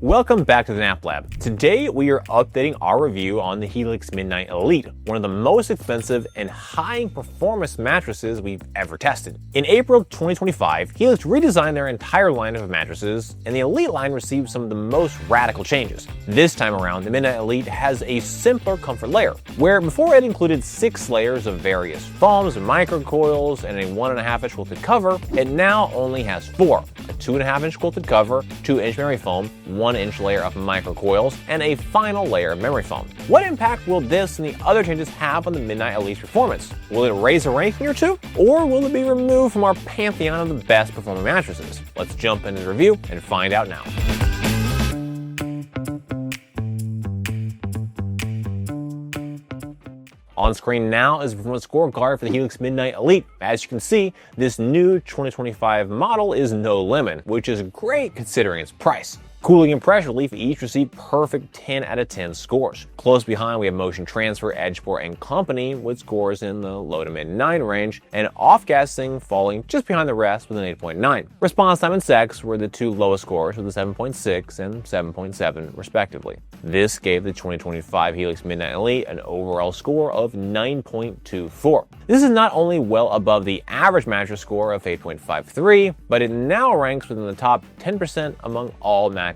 Welcome back to the Nap Lab. Today we are updating our review on the Helix Midnight Elite, one of the most expensive and high performance mattresses we've ever tested. In April 2025, Helix redesigned their entire line of mattresses, and the Elite line received some of the most radical changes. This time around, the Midnight Elite has a simpler comfort layer, where before it included 6 layers of various foams, microcoils, and a 1.5-inch quilted cover, it now only has 4. A 2.5-inch quilted cover, 2-inch memory foam, 1-inch layer of microcoils, and a final layer of memory foam. What impact will this and the other changes have on the Midnight Elite's performance? Will it raise a ranking or two? Or will it be removed from our pantheon of the best performing mattresses? Let's jump into the review and find out now. On screen now is the performance scorecard for the Helix Midnight Elite. As you can see, this new 2025 model is no limit, which is great considering its price. Cooling and pressure relief each received perfect 10 out of 10 scores. Close behind, we have motion transfer, Edgeport, and company with scores in the low to mid 9 range, and off-gassing falling just behind the rest with an 8.9. Response time and sex were the two lowest scores with a 7.6 and 7.7 respectively. This gave the 2025 Helix Midnight Elite an overall score of 9.24. This is not only well above the average mattress score of 8.53, but it now ranks within the top 10% among all mattresses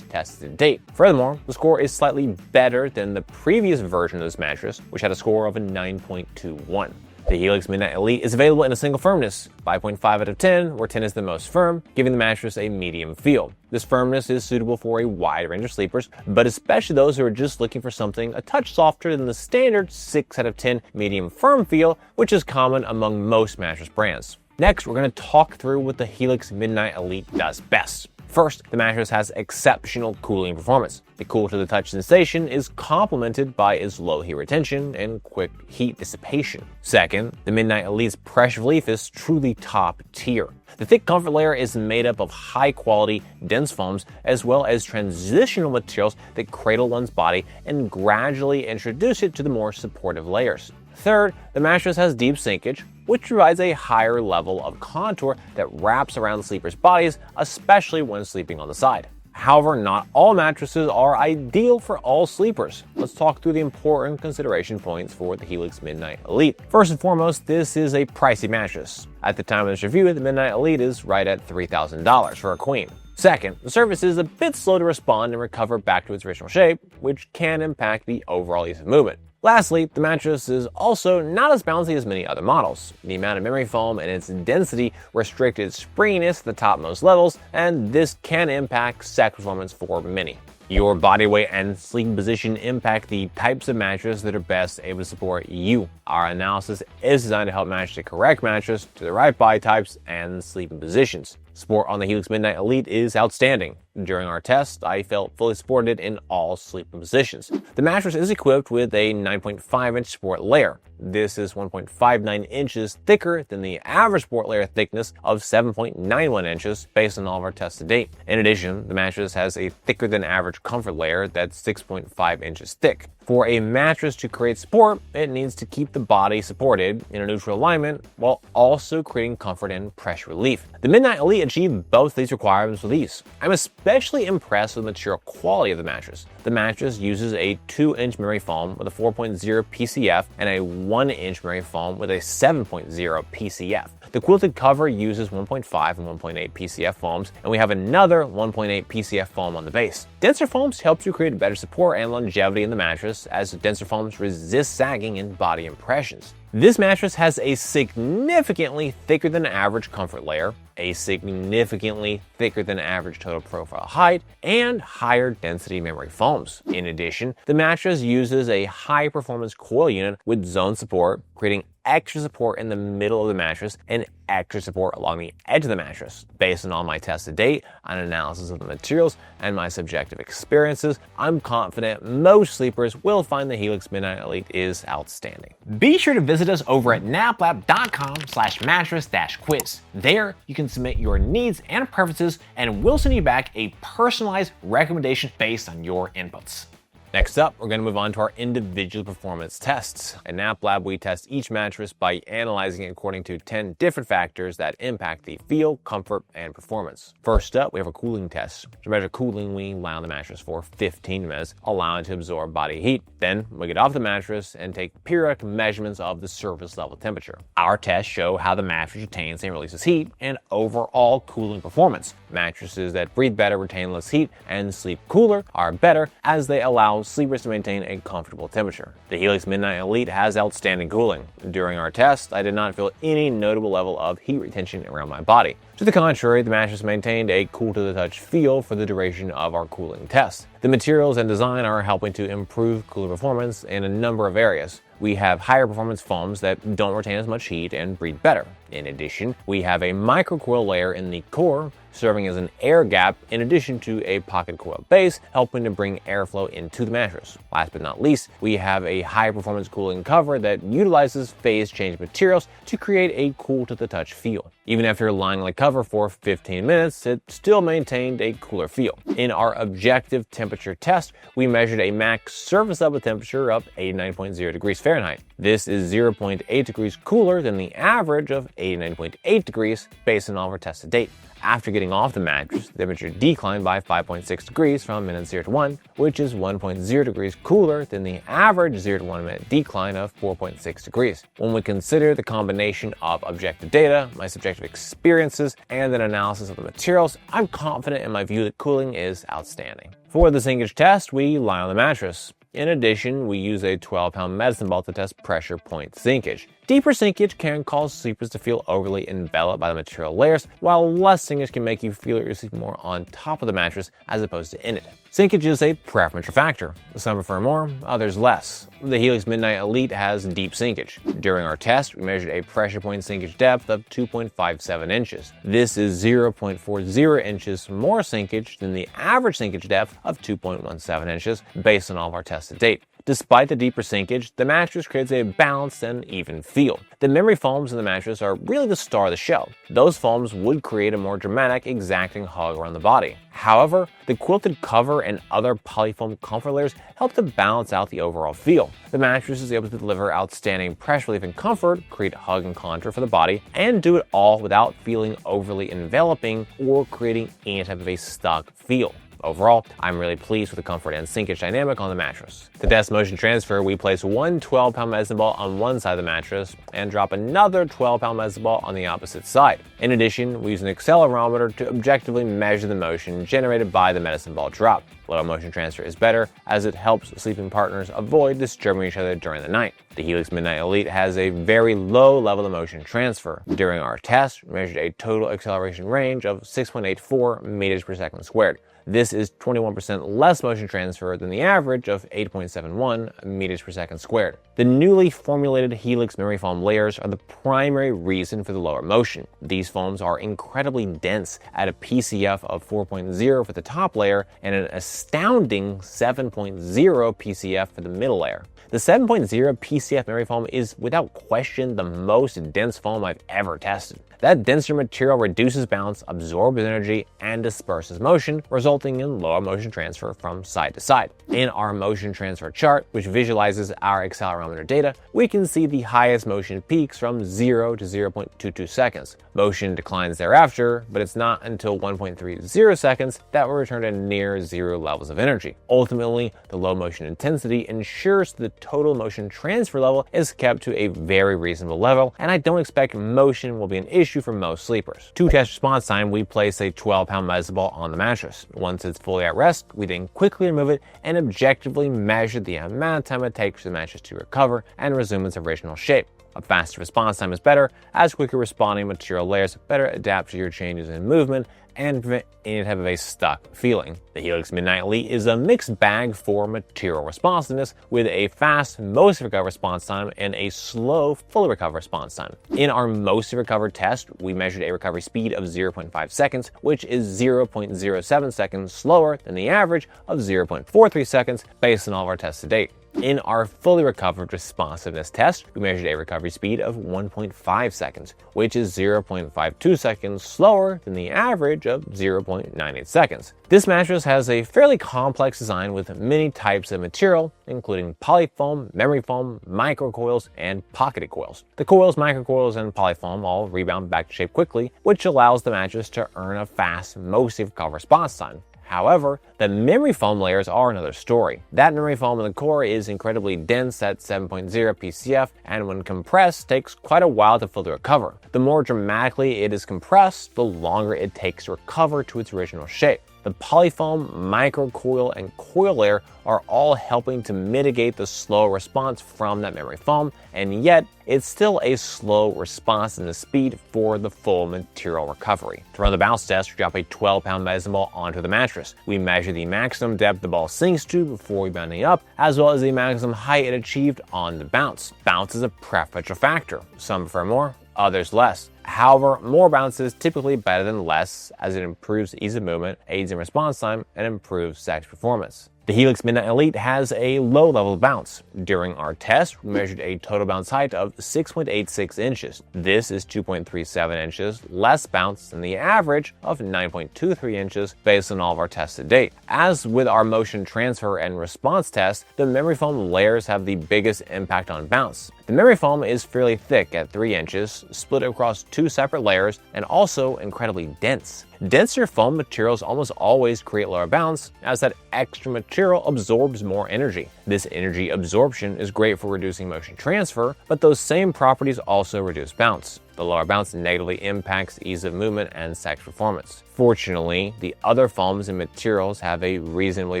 tested to date. Furthermore, the score is slightly better than the previous version of this mattress, which had a score of a 9.21. The Helix Midnight Elite is available in a single firmness, 5.5 out of 10, where 10 is the most firm, giving the mattress a medium feel. This firmness is suitable for a wide range of sleepers, but especially those who are just looking for something a touch softer than the standard 6 out of 10 medium firm feel, which is common among most mattress brands. Next, we're going to talk through what the Helix Midnight Elite does best. First, the mattress has exceptional cooling performance. The cool to the touch sensation is complemented by its low heat retention and quick heat dissipation. Second, the Midnight Elite's pressure relief is truly top tier. The thick comfort layer is made up of high quality, dense foams, as well as transitional materials that cradle one's body and gradually introduce it to the more supportive layers. Third, the mattress has deep sinkage, which provides a higher level of contour that wraps around the sleepers' bodies, especially when sleeping on the side. However, not all mattresses are ideal for all sleepers. Let's talk through the important consideration points for the Helix Midnight Elite. First and foremost, this is a pricey mattress. At the time of this review, the Midnight Elite is right at $3,000 for a queen. Second, the surface is a bit slow to respond and recover back to its original shape, which can impact the overall ease of movement. Lastly, the mattress is also not as bouncy as many other models. The amount of memory foam and its density restrict its springiness to the topmost levels, and this can impact sex performance for many. Your body weight and sleeping position impact the types of mattress that are best able to support you. Our analysis is designed to help match the correct mattress to the right body types and sleeping positions. Support on the Helix Midnight Elite is outstanding. During our test, I felt fully supported in all sleeping positions. The mattress is equipped with a 9.5-inch support layer. This is 1.59 inches thicker than the average support layer thickness of 7.91 inches based on all of our tests to date. In addition, the mattress has a thicker than average comfort layer that's 6.5 inches thick. For a mattress to create support, it needs to keep the body supported in a neutral alignment while also creating comfort and pressure relief. The Midnight Elite achieved both these requirements with ease. I'm especially impressed with the material quality of the mattress. The mattress uses a 2-inch memory foam with a 4.0 PCF and a 1-inch memory foam with a 7.0 PCF. The quilted cover uses 1.5 and 1.8 PCF foams, and we have another 1.8 PCF foam on the base. Denser foams helps you create better support and longevity in the mattress, as denser foams resist sagging and body impressions. This mattress has a significantly thicker than average comfort layer, a significantly thicker than average total profile height, and higher density memory foams. In addition, the mattress uses a high performance coil unit with zone support, creating extra support in the middle of the mattress and extra support along the edge of the mattress. Based on all my tests to date, an analysis of the materials, and my subjective experiences, I'm confident most sleepers will find the Helix Midnight Elite is outstanding. Be sure to visit us over at naplab.com/mattress-quiz. There, you can submit your needs and preferences, and we'll send you back a personalized recommendation based on your inputs. Next up, we're going to move on to our individual performance tests. At Nap Lab, we test each mattress by analyzing it according to 10 different factors that impact the feel, comfort, and performance. First up, we have a cooling test. To measure cooling, we lie on the mattress for 15 minutes, allowing it to absorb body heat. Then, we get off the mattress and take periodic measurements of the surface level temperature. Our tests show how the mattress retains and releases heat and overall cooling performance. Mattresses that breathe better retain less heat and sleep cooler are better as they allow sleepers to maintain a comfortable temperature. The Helix Midnight Elite has outstanding cooling. During our test, I did not feel any notable level of heat retention around my body. To the contrary, the mattress maintained a cool to the touch feel for the duration of our cooling test. The materials and design are helping to improve cooling performance in a number of areas. We have higher performance foams that don't retain as much heat and breathe better. In addition, we have a microcoil layer in the core, serving as an air gap in addition to a pocket coil base, helping to bring airflow into the mattress. Last but not least, we have a high performance cooling cover that utilizes phase change materials to create a cool to the touch feel. Even after lying on the cover for 15 minutes, it still maintained a cooler feel. In our objective temperature test, we measured a max surface level temperature of 89.0 degrees Fahrenheit. This is 0.8 degrees cooler than the average of 89.8 degrees based on all of our tests to date. After getting off the mattress, the temperature declined by 5.6 degrees from minute 0 to 1, which is 1.0 degrees cooler than the average 0 to 1 minute decline of 4.6 degrees. When we consider the combination of objective data, my subjective experiences, and an analysis of the materials, I'm confident in my view that cooling is outstanding. For the Sinkage test, we lie on the mattress. In addition, we use a 12-pound medicine ball to test pressure point sinkage. Deeper sinkage can cause sleepers to feel overly enveloped by the material layers, while less sinkage can make you feel you're sleeping more on top of the mattress as opposed to in it. Sinkage is a preferential factor. Some prefer more, others less. The Helix Midnight Elite has deep sinkage. During our test, we measured a pressure point sinkage depth of 2.57 inches. This is 0.40 inches more sinkage than the average sinkage depth of 2.17 inches based on all of our tests to date. Despite the deeper sinkage, the mattress creates a balanced and even feel. The memory foams in the mattress are really the star of the show. Those foams would create a more dramatic, exacting hug around the body. However, the quilted cover and other polyfoam comfort layers help to balance out the overall feel. The mattress is able to deliver outstanding pressure relief and comfort, create hug and contour for the body, and do it all without feeling overly enveloping or creating any type of a stuck feel. Overall, I'm really pleased with the comfort and sinkage dynamic on the mattress. To test motion transfer, we place one 12-pound medicine ball on one side of the mattress and drop another 12-pound medicine ball on the opposite side. In addition, we use an accelerometer to objectively measure the motion generated by the medicine ball drop. Low motion transfer is better as it helps sleeping partners avoid disturbing each other during the night. The Helix Midnight Elite has a very low level of motion transfer. During our test, we measured a total acceleration range of 6.84 meters per second squared. This is 21% less motion transfer than the average of 8.71 meters per second squared. The newly formulated Helix memory foam layers are the primary reason for the lower motion. These foams are incredibly dense at a PCF of 4.0 for the top layer and an astounding 7.0 PCF for the middle layer. The 7.0 PCF memory foam is without question the most dense foam I've ever tested. That denser material reduces bounce, absorbs energy, and disperses motion, resulting in lower motion transfer from side to side. In our motion transfer chart, which visualizes our accelerometer data, we can see the highest motion peaks from 0 to 0.22 seconds. Motion declines thereafter, but it's not until 1.30 seconds that we return to near zero levels of energy. Ultimately, the low motion intensity ensures the total motion transfer level is kept to a very reasonable level, and I don't expect motion will be an issue for most sleepers. To test response time, we place a 12-pound medicine ball on the mattress. Once it's fully at rest, we then quickly remove it and objectively measure the amount of time it takes for the mattress to recover and resume its original shape. A faster response time is better, as quicker responding material layers better adapt to your changes in movement and prevent any type of a stuck feeling. The Helix Midnight Elite is a mixed bag for material responsiveness with a fast most recover response time and a slow fully recover response time. In our most recover test, we measured a recovery speed of 0.5 seconds, which is 0.07 seconds slower than the average of 0.43 seconds based on all of our tests to date. In our fully recovered responsiveness test, we measured a recovery speed of 1.5 seconds, which is 0.52 seconds slower than the average of 0.98 seconds. This mattress has a fairly complex design with many types of material, including polyfoam, memory foam, microcoils, and pocketed coils. The coils, microcoils, and polyfoam all rebound back to shape quickly, which allows the mattress to earn a fast, mostly recovery response time. However, the memory foam layers are another story. That memory foam in the core is incredibly dense at 7.0 PCF, and when compressed, takes quite a while to fully recover. The more dramatically it is compressed, the longer it takes to recover to its original shape. The polyfoam, microcoil, and coil layer are all helping to mitigate the slow response from that memory foam, and yet it's still a slow response in the speed for the full material recovery. To run the bounce test, we drop a 12-pound medicine ball onto the mattress. We measure the maximum depth the ball sinks to before rebounding up, as well as the maximum height it achieved on the bounce. Bounce is a preferential factor. Some prefer more, others less. However, more bounce is typically better than less, as it improves ease of movement, aids in response time, and improves sex performance. The Helix Midnight Elite has a low level of bounce. During our test, we measured a total bounce height of 6.86 inches. This is 2.37 inches less bounce than the average of 9.23 inches based on all of our tests to date. As with our motion transfer and response test, the memory foam layers have the biggest impact on bounce. The memory foam is fairly thick at 3 inches, split across 2 separate layers, and also incredibly dense. Denser foam materials almost always create lower bounce, as that extra material absorbs more energy. This energy absorption is great for reducing motion transfer, but those same properties also reduce bounce. The lower bounce negatively impacts ease of movement and sex performance. Fortunately, the other foams and materials have a reasonably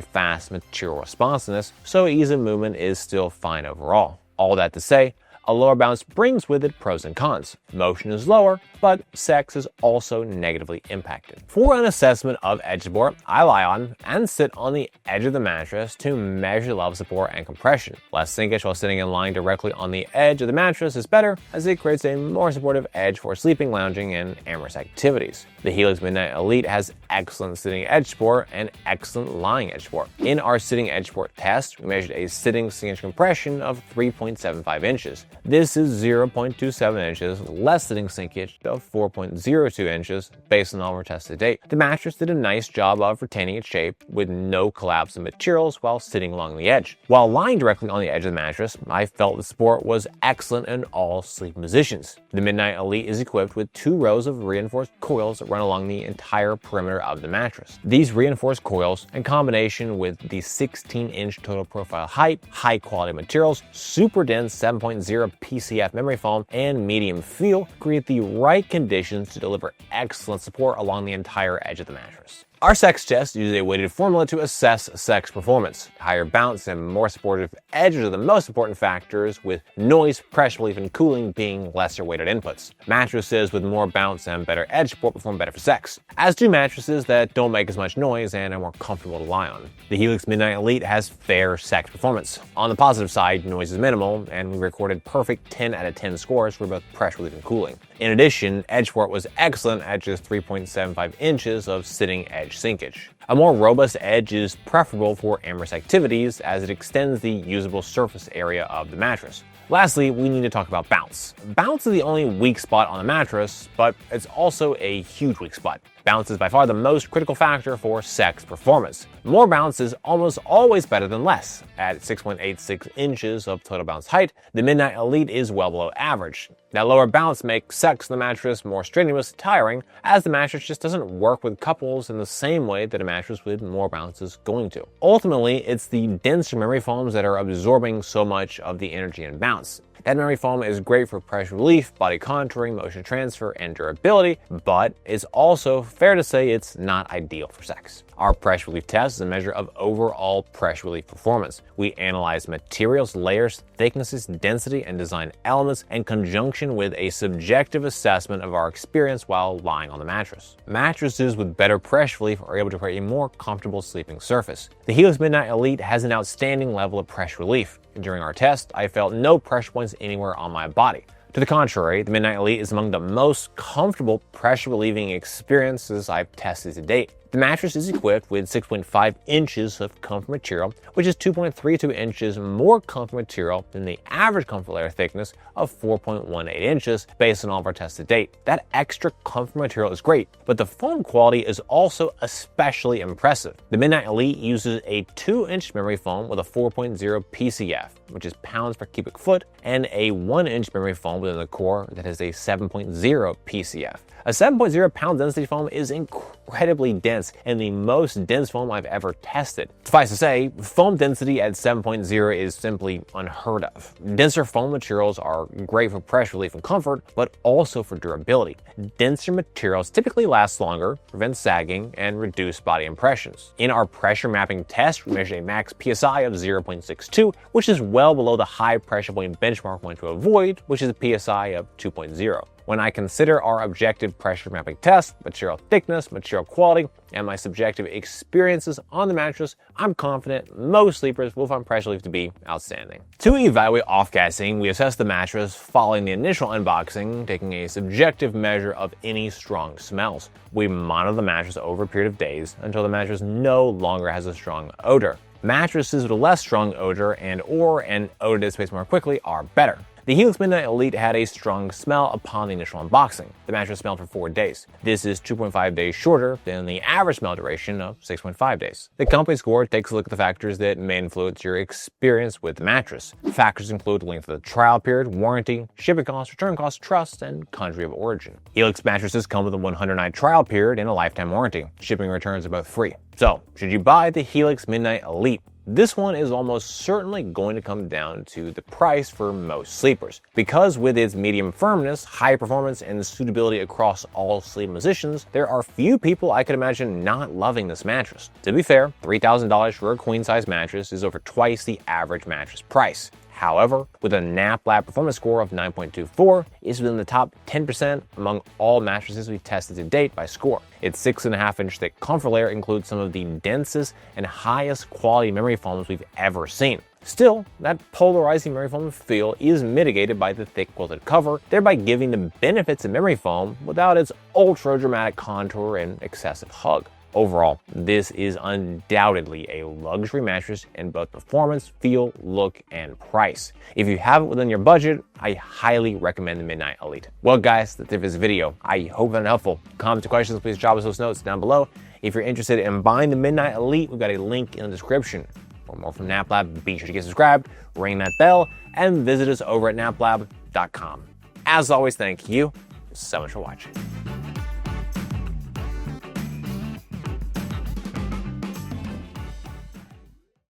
fast material responsiveness, so ease of movement is still fine overall. All that to say, a lower bounce brings with it pros and cons. Motion is lower, but sex is also negatively impacted. For an assessment of edge support, I lie on and sit on the edge of the mattress to measure the level of support and compression. Less sinkage while sitting in line directly on the edge of the mattress is better, as it creates a more supportive edge for sleeping, lounging, and amorous activities. The Helix Midnight Elite has excellent sitting edge support and excellent lying edge support. In our sitting edge support test, we measured a sitting sinkage compression of 3.75 inches. This is 0.27 inches less sitting sinkage of 4.02 inches based on all our tests to date. The mattress did a nice job of retaining its shape with no collapse in materials while sitting along the edge. While lying directly on the edge of the mattress, I felt the support was excellent in all sleeping positions. The Midnight Elite is equipped with 2 rows of reinforced coils that run along the entire perimeter of the mattress. These reinforced coils, in combination with the 16-inch total profile height, high quality materials, super dense 7.0 PCF memory foam, and medium feel, create the right conditions to deliver excellent support along the entire edge of the mattress. Our sex test uses a weighted formula to assess sex performance. Higher bounce and more supportive edges are the most important factors, with noise, pressure relief, and cooling being lesser weighted inputs. Mattresses with more bounce and better edge support perform better for sex, as do mattresses that don't make as much noise and are more comfortable to lie on. The Helix Midnight Elite has fair sex performance. On the positive side, noise is minimal, and we recorded perfect 10 out of 10 scores for both pressure relief and cooling. In addition, edge support was excellent at just 3.75 inches of sitting edge sinkage. A more robust edge is preferable for amorous activities, as it extends the usable surface area of the mattress. Lastly, we need to talk about bounce. Bounce is the only weak spot on the mattress, but it's also a huge weak spot. Bounce is by far the most critical factor for sex performance. More bounce is almost always better than less. At 6.86 inches of total bounce height, the Midnight Elite is well below average. That lower bounce makes sex on the mattress more strenuous and tiring, as the mattress just doesn't work with couples in the same way that a mattress with more bounce is going to. Ultimately, it's the denser memory foams that are absorbing so much of the energy and bounce. That memory foam is great for pressure relief, body contouring, motion transfer, and durability, but it's also fair to say it's not ideal for sex. Our pressure relief test is a measure of overall pressure relief performance. We analyze materials, layers, thicknesses, density, and design elements in conjunction with a subjective assessment of our experience while lying on the mattress. Mattresses with better pressure relief are able to create a more comfortable sleeping surface. The Helix Midnight Elite has an outstanding level of pressure relief. During our test, I felt no pressure points anywhere on my body. To the contrary, the Midnight Elite is among the most comfortable pressure relieving experiences I've tested to date. The mattress is equipped with 6.5 inches of comfort material, which is 2.32 inches more comfort material than the average comfort layer thickness of 4.18 inches based on all of our tests to date. That extra comfort material is great, but the foam quality is also especially impressive. The Midnight Elite uses a 2-inch memory foam with a 4.0 PCF, which is pounds per cubic foot, and a 1-inch memory foam within the core that has a 7.0 PCF. A 7.0 pound density foam is incredibly dense and the most dense foam I've ever tested. Suffice to say, foam density at 7.0 is simply unheard of. Denser foam materials are great for pressure relief and comfort, but also for durability. Denser materials typically last longer, prevent sagging, and reduce body impressions. In our pressure mapping test, we measured a max PSI of 0.62, which is well below the high pressure point benchmark we want to avoid, which is a PSI of 2.0. When I consider our objective pressure mapping test, material thickness, material quality, and my subjective experiences on the mattress, I'm confident most sleepers will find pressure relief to be outstanding. To evaluate off-gassing, we assess the mattress following the initial unboxing, taking a subjective measure of any strong smells. We monitor the mattress over a period of days until the mattress no longer has a strong odor. Mattresses with a less strong odor and odor dissipates more quickly are better. The Helix Midnight Elite had a strong smell upon the initial unboxing. The mattress smelled for 4 days. This is 2.5 days shorter than the average smell duration of 6.5 days. The company score takes a look at the factors that may influence your experience with the mattress. Factors include length of the trial period, warranty, shipping costs, return costs, trust, and country of origin. Helix mattresses come with a 100-night trial period and a lifetime warranty. Shipping and returns are both free. So, should you buy the Helix Midnight Elite? This one is almost certainly going to come down to the price for most sleepers. Because with its medium firmness, high performance, and suitability across all sleep positions, there are few people I could imagine not loving this mattress. To be fair, $3,000 for a queen-size mattress is over twice the average mattress price. However, with a NapLab performance score of 9.24, it's within the top 10% among all mattresses we've tested to date by score. Its 6.5-inch thick comfort layer includes some of the densest and highest quality memory foams we've ever seen. Still, that polarizing memory foam feel is mitigated by the thick quilted cover, thereby giving the benefits of memory foam without its ultra dramatic contour and excessive hug. Overall, this is undoubtedly a luxury mattress in both performance, feel, look, and price. If you have it within your budget, I highly recommend the Midnight Elite. Well guys, that's it for this video. I hope it's helpful. Comments or questions, please drop us those notes down below. If you're interested in buying the Midnight Elite, we've got a link in the description. For more from NapLab, be sure to get subscribed, ring that bell, and visit us over at naplab.com. As always, thank you so much for watching.